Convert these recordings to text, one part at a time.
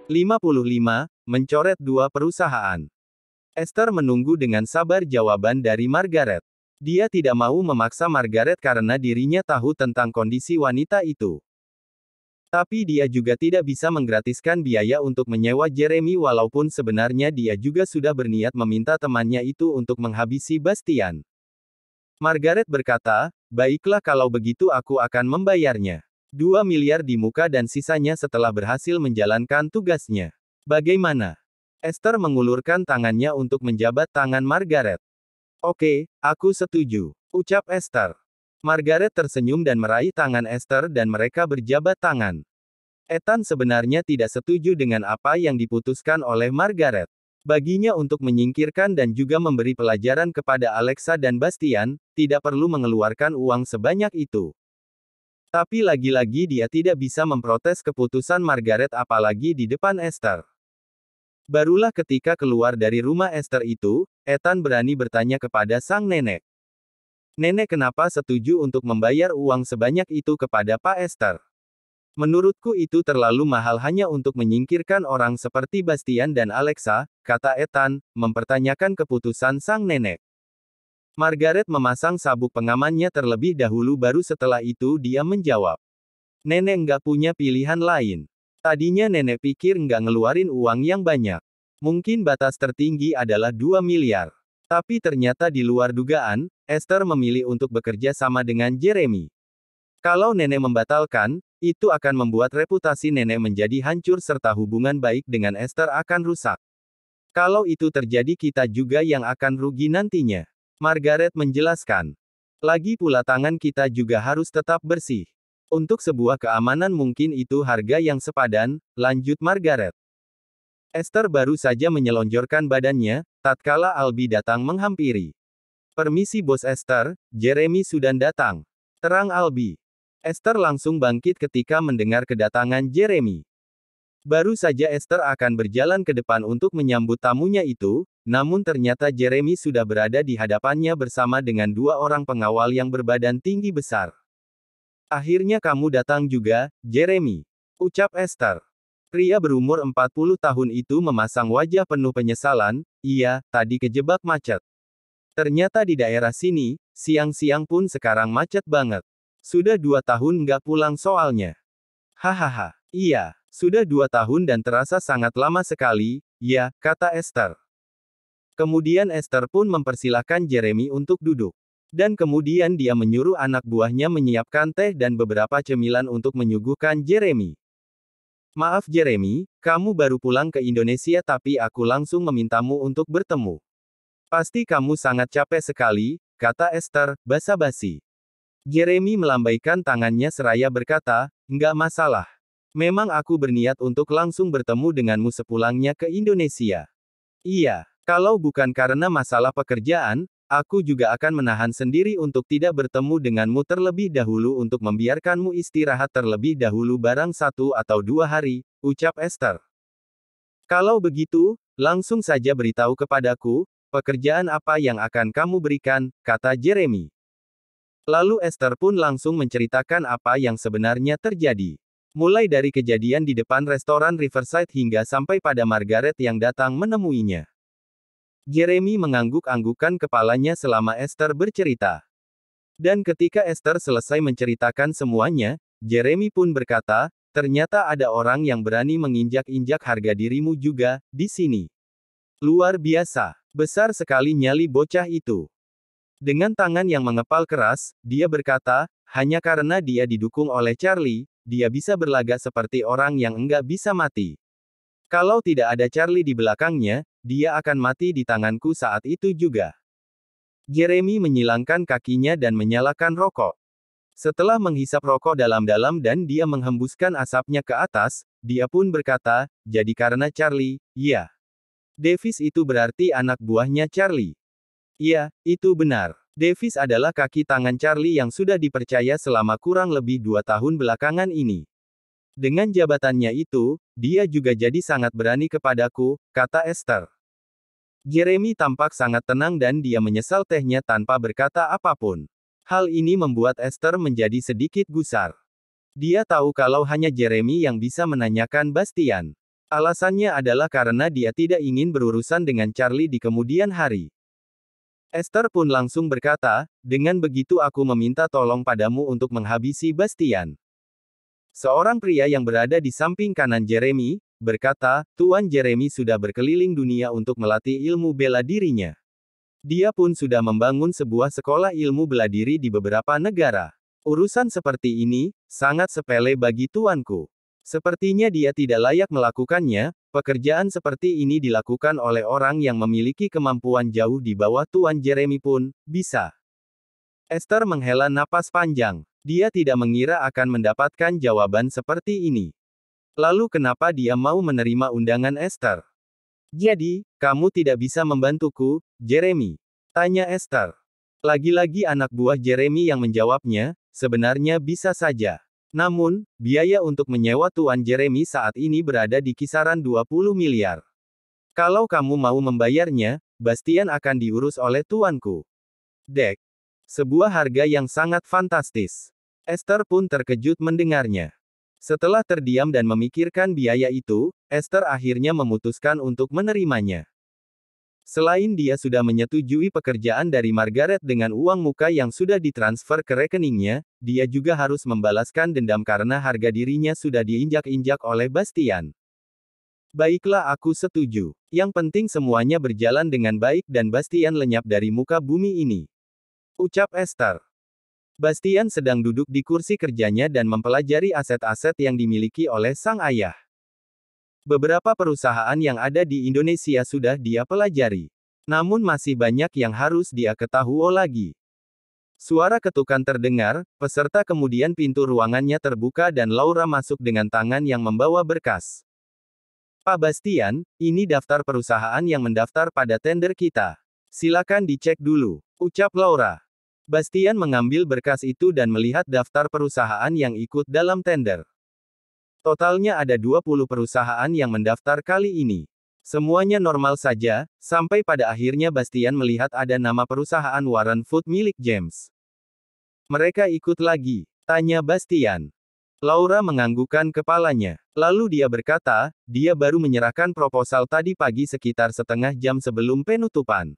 55. Mencoret dua perusahaan. Esther menunggu dengan sabar jawaban dari Margaret. Dia tidak mau memaksa Margaret karena dirinya tahu tentang kondisi wanita itu. Tapi dia juga tidak bisa menggratiskan biaya untuk menyewa Jeremy walaupun sebenarnya dia juga sudah berniat meminta temannya itu untuk menghabisi Bastian. Margaret berkata, baiklah kalau begitu aku akan membayarnya. 2 miliar di muka dan sisanya setelah berhasil menjalankan tugasnya. Bagaimana? Esther mengulurkan tangannya untuk menjabat tangan Margaret. Oke, aku setuju, ucap Esther. Margaret tersenyum dan meraih tangan Esther dan mereka berjabat tangan. Ethan sebenarnya tidak setuju dengan apa yang diputuskan oleh Margaret. Baginya untuk menyingkirkan dan juga memberi pelajaran kepada Alexa dan Bastian, tidak perlu mengeluarkan uang sebanyak itu. Tapi lagi-lagi dia tidak bisa memprotes keputusan Margaret apalagi di depan Esther. Barulah ketika keluar dari rumah Esther itu, Ethan berani bertanya kepada sang nenek. Nenek kenapa setuju untuk membayar uang sebanyak itu kepada Pak Esther? Menurutku itu terlalu mahal hanya untuk menyingkirkan orang seperti Bastian dan Alexa, kata Ethan, mempertanyakan keputusan sang nenek. Margaret memasang sabuk pengamannya terlebih dahulu baru setelah itu dia menjawab. Nenek nggak punya pilihan lain. Tadinya nenek pikir nggak ngeluarin uang yang banyak. Mungkin batas tertinggi adalah 2 miliar. Tapi ternyata di luar dugaan, Esther memilih untuk bekerja sama dengan Jeremy. Kalau nenek membatalkan, itu akan membuat reputasi nenek menjadi hancur serta hubungan baik dengan Esther akan rusak. Kalau itu terjadi kita juga yang akan rugi nantinya. Margaret menjelaskan. Lagi pula tangan kita juga harus tetap bersih. Untuk sebuah keamanan mungkin itu harga yang sepadan, lanjut Margaret. Esther baru saja menyelonjorkan badannya, tatkala Albi datang menghampiri. Permisi bos Esther, Jeremy sudah datang. Terang Albi. Esther langsung bangkit ketika mendengar kedatangan Jeremy. Baru saja Esther akan berjalan ke depan untuk menyambut tamunya itu, namun ternyata Jeremy sudah berada di hadapannya bersama dengan 2 orang pengawal yang berbadan tinggi besar. Akhirnya kamu datang juga, Jeremy, ucap Esther. Pria berumur 40 tahun itu memasang wajah penuh penyesalan, iya, tadi kejebak macet. Ternyata di daerah sini, siang-siang pun sekarang macet banget. Sudah 2 tahun nggak pulang soalnya. Hahaha, iya, sudah 2 tahun dan terasa sangat lama sekali, ya, kata Esther. Kemudian Esther pun mempersilahkan Jeremy untuk duduk. Dan kemudian dia menyuruh anak buahnya menyiapkan teh dan beberapa cemilan untuk menyuguhkan Jeremy. Maaf Jeremy, kamu baru pulang ke Indonesia tapi aku langsung memintamu untuk bertemu. Pasti kamu sangat capek sekali, kata Esther, basa-basi. Jeremy melambaikan tangannya seraya berkata, nggak masalah. Memang aku berniat untuk langsung bertemu denganmu sepulangnya ke Indonesia. Iya, kalau bukan karena masalah pekerjaan, aku juga akan menahan sendiri untuk tidak bertemu denganmu terlebih dahulu untuk membiarkanmu istirahat terlebih dahulu barang 1 atau 2 hari, ucap Esther. Kalau begitu, langsung saja beritahu kepadaku, pekerjaan apa yang akan kamu berikan, kata Jeremy. Lalu Esther pun langsung menceritakan apa yang sebenarnya terjadi. Mulai dari kejadian di depan restoran Riverside hingga sampai pada Margaret yang datang menemuinya. Jeremy mengangguk-anggukkan kepalanya selama Esther bercerita. Dan ketika Esther selesai menceritakan semuanya, Jeremy pun berkata, ternyata ada orang yang berani menginjak-injak harga dirimu juga, di sini. Luar biasa. Besar sekali nyali bocah itu. Dengan tangan yang mengepal keras, dia berkata, hanya karena dia didukung oleh Charlie, dia bisa berlagak seperti orang yang enggak bisa mati. Kalau tidak ada Charlie di belakangnya, dia akan mati di tanganku saat itu juga. Jeremy menyilangkan kakinya dan menyalakan rokok. Setelah menghisap rokok dalam-dalam dan dia menghembuskan asapnya ke atas, dia pun berkata, jadi karena Charlie, ya. Davis itu berarti anak buahnya Charlie. Iya, itu benar. Davis adalah kaki tangan Charlie yang sudah dipercaya selama kurang lebih 2 tahun belakangan ini. Dengan jabatannya itu, dia juga jadi sangat berani kepadaku, kata Esther. Jeremy tampak sangat tenang dan dia menyesal tehnya tanpa berkata apapun. Hal ini membuat Esther menjadi sedikit gusar. Dia tahu kalau hanya Jeremy yang bisa menanyakan Bastian. Alasannya adalah karena dia tidak ingin berurusan dengan Charlie di kemudian hari. Esther pun langsung berkata, dengan begitu aku meminta tolong padamu untuk menghabisi Bastian. Seorang pria yang berada di samping kanan Jeremy, berkata, Tuan Jeremy sudah berkeliling dunia untuk melatih ilmu bela dirinya. Dia pun sudah membangun sebuah sekolah ilmu bela diri di beberapa negara. Urusan seperti ini, sangat sepele bagi tuanku. Sepertinya dia tidak layak melakukannya, pekerjaan seperti ini dilakukan oleh orang yang memiliki kemampuan jauh di bawah Tuan Jeremy pun, bisa. Esther menghela napas panjang. Dia tidak mengira akan mendapatkan jawaban seperti ini. Lalu kenapa dia mau menerima undangan Esther? Jadi, kamu tidak bisa membantuku, Jeremy? Tanya Esther. Lagi-lagi anak buah Jeremy yang menjawabnya, sebenarnya bisa saja. Namun, biaya untuk menyewa Tuan Jeremy saat ini berada di kisaran 20 miliar. Kalau kamu mau membayarnya, Bastian akan diurus oleh tuanku. Dek. Sebuah harga yang sangat fantastis. Esther pun terkejut mendengarnya. Setelah terdiam dan memikirkan biaya itu, Esther akhirnya memutuskan untuk menerimanya. Selain dia sudah menyetujui pekerjaan dari Margaret dengan uang muka yang sudah ditransfer ke rekeningnya, dia juga harus membalaskan dendam karena harga dirinya sudah diinjak-injak oleh Bastian. Baiklah, aku setuju. Yang penting semuanya berjalan dengan baik dan Bastian lenyap dari muka bumi ini. Ucap Esther. Bastian sedang duduk di kursi kerjanya dan mempelajari aset-aset yang dimiliki oleh sang ayah. Beberapa perusahaan yang ada di Indonesia sudah dia pelajari. Namun masih banyak yang harus dia ketahui lagi. Suara ketukan terdengar, peserta kemudian pintu ruangannya terbuka dan Laura masuk dengan tangan yang membawa berkas. Pak Bastian, ini daftar perusahaan yang mendaftar pada tender kita. Silakan dicek dulu, ucap Laura. Bastian mengambil berkas itu dan melihat daftar perusahaan yang ikut dalam tender. Totalnya ada 20 perusahaan yang mendaftar kali ini. Semuanya normal saja, sampai pada akhirnya Bastian melihat ada nama perusahaan Warren Food milik James. Mereka ikut lagi, tanya Bastian. Laura menganggukkan kepalanya. Lalu dia berkata, dia baru menyerahkan proposal tadi pagi sekitar setengah jam sebelum penutupan.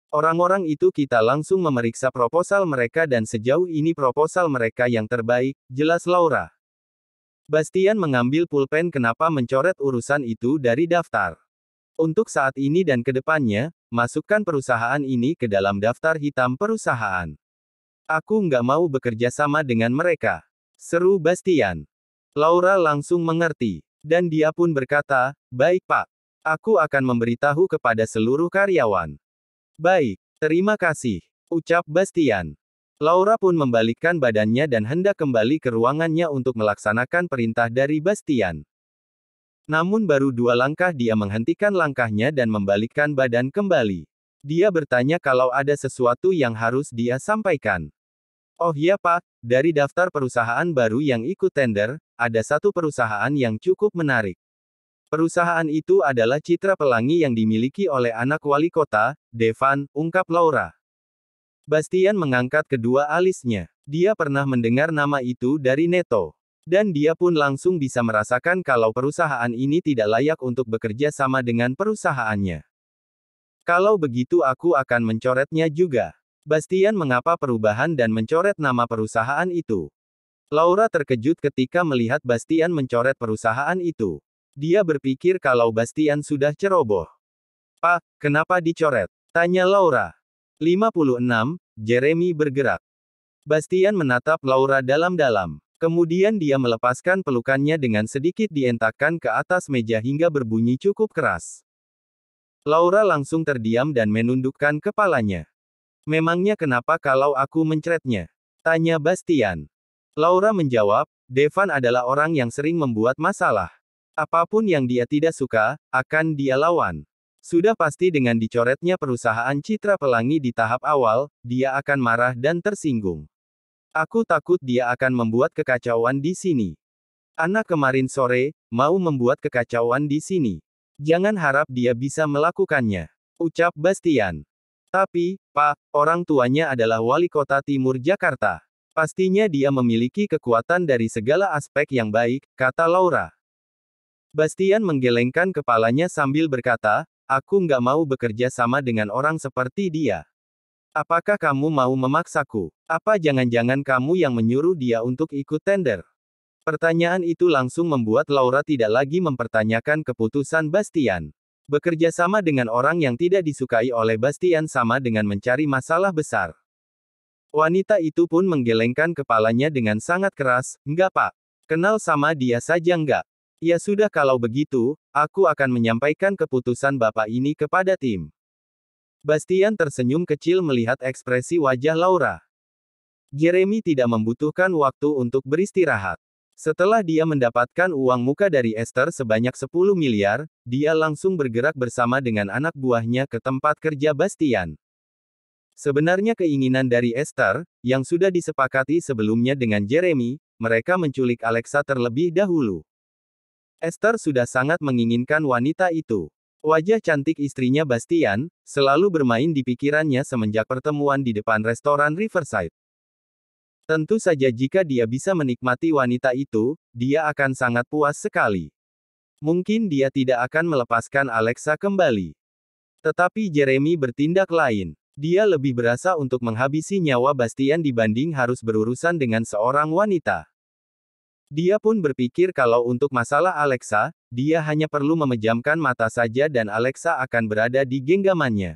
Orang-orang itu kita langsung memeriksa proposal mereka dan sejauh ini proposal mereka yang terbaik, jelas Laura. Bastian mengambil pulpen kenapa mencoret urusan itu dari daftar. Untuk saat ini dan ke depannya, masukkan perusahaan ini ke dalam daftar hitam perusahaan. Aku nggak mau bekerja sama dengan mereka. Seru Bastian. Laura langsung mengerti. Dan dia pun berkata, baik Pak. Aku akan memberitahu kepada seluruh karyawan. Baik, terima kasih. Ucap Bastian. Laura pun membalikkan badannya dan hendak kembali ke ruangannya untuk melaksanakan perintah dari Bastian. Namun baru 2 langkah dia menghentikan langkahnya dan membalikkan badan kembali. Dia bertanya kalau ada sesuatu yang harus dia sampaikan. Oh iya Pak, dari daftar perusahaan baru yang ikut tender, ada satu perusahaan yang cukup menarik. Perusahaan itu adalah Citra Pelangi yang dimiliki oleh anak wali kota, Devan, ungkap Laura. Bastian mengangkat kedua alisnya. Dia pernah mendengar nama itu dari Neto. Dan dia pun langsung bisa merasakan kalau perusahaan ini tidak layak untuk bekerja sama dengan perusahaannya. Kalau begitu aku akan mencoretnya juga. Bastian mengapa perubahan dan mencoret nama perusahaan itu? Laura terkejut ketika melihat Bastian mencoret perusahaan itu. Dia berpikir kalau Bastian sudah ceroboh. Pak, kenapa dicoret? Tanya Laura. 56, Jeremy bergerak. Bastian menatap Laura dalam-dalam. Kemudian dia melepaskan pelukannya dengan sedikit dientakkan ke atas meja hingga berbunyi cukup keras. Laura langsung terdiam dan menundukkan kepalanya. Memangnya kenapa kalau aku menceretnya? Tanya Bastian. Laura menjawab, Devan adalah orang yang sering membuat masalah. Apapun yang dia tidak suka, akan dia lawan. Sudah pasti dengan dicoretnya perusahaan Citra Pelangi di tahap awal, dia akan marah dan tersinggung. Aku takut dia akan membuat kekacauan di sini. Anak kemarin sore, mau membuat kekacauan di sini. Jangan harap dia bisa melakukannya. Ucap Bastian. Tapi, Pak, orang tuanya adalah wali kota Timur Jakarta. Pastinya dia memiliki kekuatan dari segala aspek yang baik, kata Laura. Bastian menggelengkan kepalanya sambil berkata, aku nggak mau bekerja sama dengan orang seperti dia. Apakah kamu mau memaksaku? Apa jangan-jangan kamu yang menyuruh dia untuk ikut tender? Pertanyaan itu langsung membuat Laura tidak lagi mempertanyakan keputusan Bastian. Bekerja sama dengan orang yang tidak disukai oleh Bastian sama dengan mencari masalah besar. Wanita itu pun menggelengkan kepalanya dengan sangat keras, enggak pak. Kenal sama dia saja enggak. Ya sudah kalau begitu, aku akan menyampaikan keputusan bapak ini kepada tim. Bastian tersenyum kecil melihat ekspresi wajah Laura. Jeremy tidak membutuhkan waktu untuk beristirahat. Setelah dia mendapatkan uang muka dari Esther sebanyak 10 miliar, dia langsung bergerak bersama dengan anak buahnya ke tempat kerja Bastian. Sebenarnya keinginan dari Esther, yang sudah disepakati sebelumnya dengan Jeremy, mereka menculik Alexa terlebih dahulu. Esther sudah sangat menginginkan wanita itu. Wajah cantik istrinya Bastian, selalu bermain di pikirannya semenjak pertemuan di depan restoran Riverside. Tentu saja jika dia bisa menikmati wanita itu, dia akan sangat puas sekali. Mungkin dia tidak akan melepaskan Alexa kembali. Tetapi Jeremy bertindak lain. Dia lebih berasa untuk menghabisi nyawa Bastian dibanding harus berurusan dengan seorang wanita. Dia pun berpikir kalau untuk masalah Alexa, dia hanya perlu memejamkan mata saja dan Alexa akan berada di genggamannya.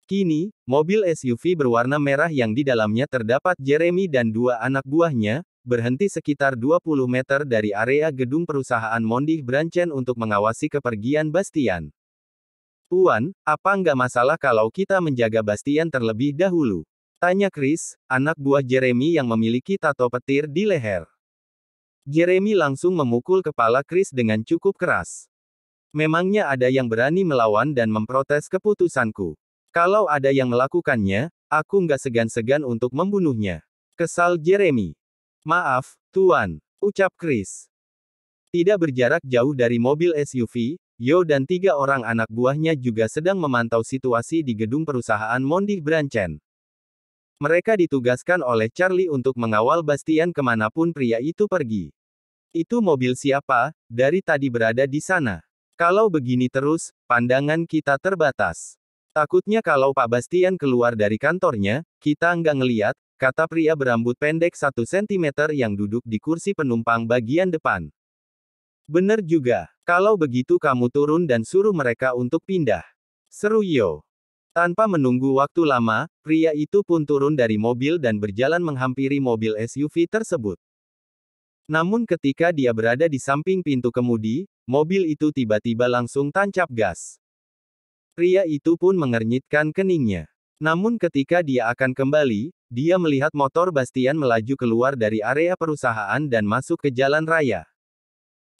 Kini, mobil SUV berwarna merah yang di dalamnya terdapat Jeremy dan dua anak buahnya, berhenti sekitar 20 meter dari area gedung perusahaan Mondih Branchen untuk mengawasi kepergian Bastian. Tuan, apa nggak masalah kalau kita menjaga Bastian terlebih dahulu? Tanya Chris, anak buah Jeremy yang memiliki tato petir di leher. Jeremy langsung memukul kepala Chris dengan cukup keras. Memangnya ada yang berani melawan dan memprotes keputusanku? Kalau ada yang melakukannya, aku nggak segan-segan untuk membunuhnya. Kesal Jeremy. Maaf, Tuan, ucap Chris. Tidak berjarak jauh dari mobil SUV, Yo dan 3 orang anak buahnya juga sedang memantau situasi di gedung perusahaan Mondih Branchen. Mereka ditugaskan oleh Charlie untuk mengawal Bastian kemanapun pria itu pergi. Itu mobil siapa? Dari tadi berada di sana. Kalau begini terus, pandangan kita terbatas. Takutnya kalau Pak Bastian keluar dari kantornya, kita nggak ngeliat, kata pria berambut pendek 1 cm yang duduk di kursi penumpang bagian depan. Bener juga. Kalau begitu kamu turun dan suruh mereka untuk pindah. Seru Yo. Tanpa menunggu waktu lama, pria itu pun turun dari mobil dan berjalan menghampiri mobil SUV tersebut. Namun ketika dia berada di samping pintu kemudi, mobil itu tiba-tiba langsung tancap gas. Pria itu pun mengernyitkan keningnya. Namun ketika dia akan kembali, dia melihat motor Bastian melaju keluar dari area perusahaan dan masuk ke jalan raya.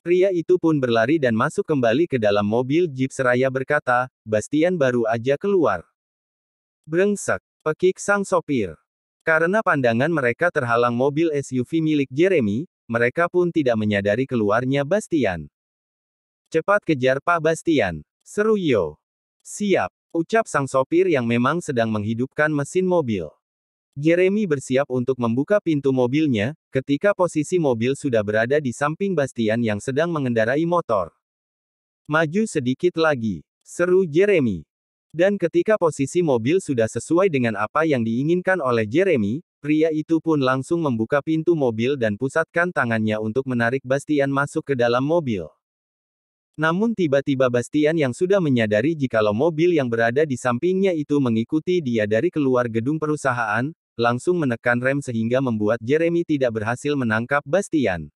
Pria itu pun berlari dan masuk kembali ke dalam mobil Jeep seraya berkata, Bastian baru aja keluar. Brengsek, pekik sang sopir. Karena pandangan mereka terhalang mobil SUV milik Jeremy, mereka pun tidak menyadari keluarnya Bastian. Cepat kejar Pak Bastian, seru Yo. Siap, ucap sang sopir yang memang sedang menghidupkan mesin mobil. Jeremy bersiap untuk membuka pintu mobilnya, ketika posisi mobil sudah berada di samping Bastian yang sedang mengendarai motor. Maju sedikit lagi, seru Jeremy. Dan ketika posisi mobil sudah sesuai dengan apa yang diinginkan oleh Jeremy, pria itu pun langsung membuka pintu mobil dan pusatkan tangannya untuk menarik Bastian masuk ke dalam mobil. Namun tiba-tiba Bastian yang sudah menyadari jikalau mobil yang berada di sampingnya itu mengikuti dia dari keluar gedung perusahaan, langsung menekan rem sehingga membuat Jeremy tidak berhasil menangkap Bastian.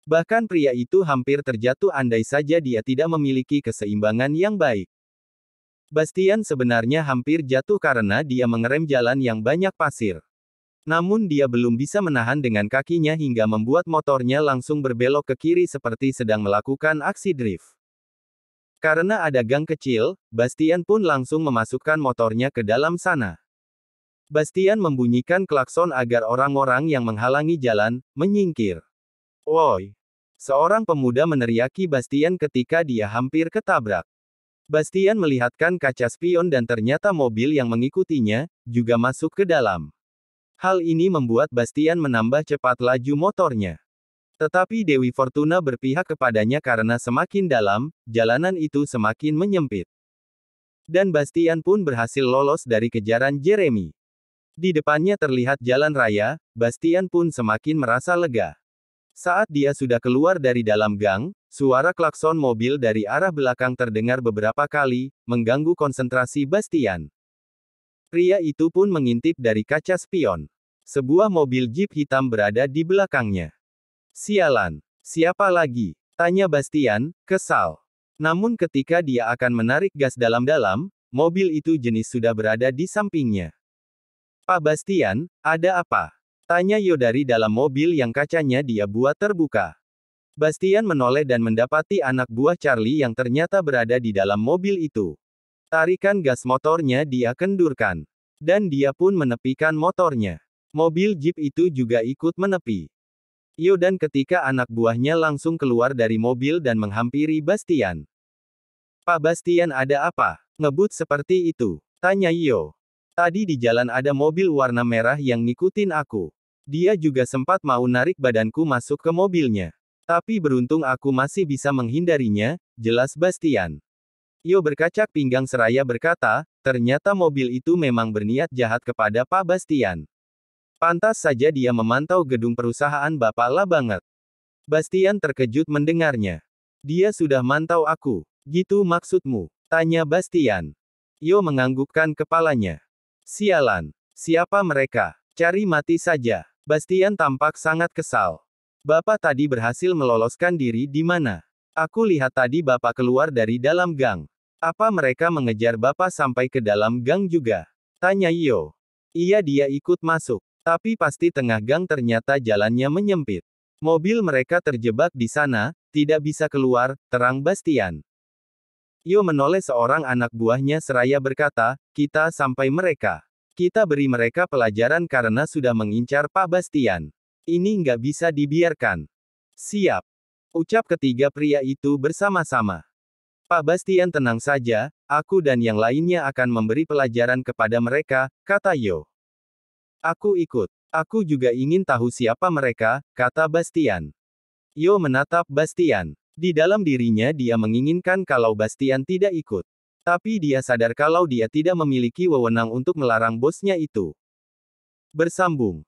Bahkan pria itu hampir terjatuh andai saja dia tidak memiliki keseimbangan yang baik. Bastian sebenarnya hampir jatuh karena dia mengerem jalan yang banyak pasir. Namun dia belum bisa menahan dengan kakinya hingga membuat motornya langsung berbelok ke kiri seperti sedang melakukan aksi drift. Karena ada gang kecil, Bastian pun langsung memasukkan motornya ke dalam sana. Bastian membunyikan klakson agar orang-orang yang menghalangi jalan, menyingkir. Woi! Seorang pemuda meneriaki Bastian ketika dia hampir ketabrak. Bastian melihatkan kaca spion dan ternyata mobil yang mengikutinya, juga masuk ke dalam. Hal ini membuat Bastian menambah cepat laju motornya. Tetapi Dewi Fortuna berpihak kepadanya karena semakin dalam, jalanan itu semakin menyempit. Dan Bastian pun berhasil lolos dari kejaran Jeremy. Di depannya terlihat jalan raya, Bastian pun semakin merasa lega. Saat dia sudah keluar dari dalam gang, suara klakson mobil dari arah belakang terdengar beberapa kali, mengganggu konsentrasi Bastian. Pria itu pun mengintip dari kaca spion. Sebuah mobil jeep hitam berada di belakangnya. Sialan, siapa lagi? Tanya Bastian, kesal. Namun ketika dia akan menarik gas dalam-dalam, mobil itu jenis sudah berada di sampingnya. Pak Bastian, ada apa? Tanya Yo dari dalam mobil yang kacanya dia buat terbuka. Bastian menoleh dan mendapati anak buah Charlie yang ternyata berada di dalam mobil itu. Tarikan gas motornya dia kendurkan. Dan dia pun menepikan motornya. Mobil jeep itu juga ikut menepi. Yo dan ketika anak buahnya langsung keluar dari mobil dan menghampiri Bastian. Pak Bastian, ada apa? Ngebut seperti itu? Tanya Yo. Tadi di jalan ada mobil warna merah yang ngikutin aku. Dia juga sempat mau narik badanku masuk ke mobilnya. Tapi beruntung aku masih bisa menghindarinya, jelas Bastian. Yo berkacak pinggang seraya berkata, ternyata mobil itu memang berniat jahat kepada Pak Bastian. Pantas saja dia memantau gedung perusahaan Bapak lah banget. Bastian terkejut mendengarnya. Dia sudah mantau aku. Gitu maksudmu? Tanya Bastian. Yo menganggukkan kepalanya. Sialan. Siapa mereka? Cari mati saja. Bastian tampak sangat kesal. Bapak tadi berhasil meloloskan diri di mana? Aku lihat tadi Bapak keluar dari dalam gang. Apa mereka mengejar Bapak sampai ke dalam gang juga? Tanya Yo. Iya, dia ikut masuk. Tapi pasti tengah gang ternyata jalannya menyempit. Mobil mereka terjebak di sana, tidak bisa keluar, terang Bastian. Yo menoleh seorang anak buahnya seraya berkata, kita sampai mereka. Kita beri mereka pelajaran karena sudah mengincar Pak Bastian. Ini nggak bisa dibiarkan. Siap. Ucap ketiga pria itu bersama-sama. Pak Bastian, tenang saja, aku dan yang lainnya akan memberi pelajaran kepada mereka, kata Yo. Aku ikut. Aku juga ingin tahu siapa mereka, kata Bastian. Yo menatap Bastian. Di dalam dirinya dia menginginkan kalau Bastian tidak ikut. Tapi dia sadar kalau dia tidak memiliki wewenang untuk melarang bosnya itu. Bersambung.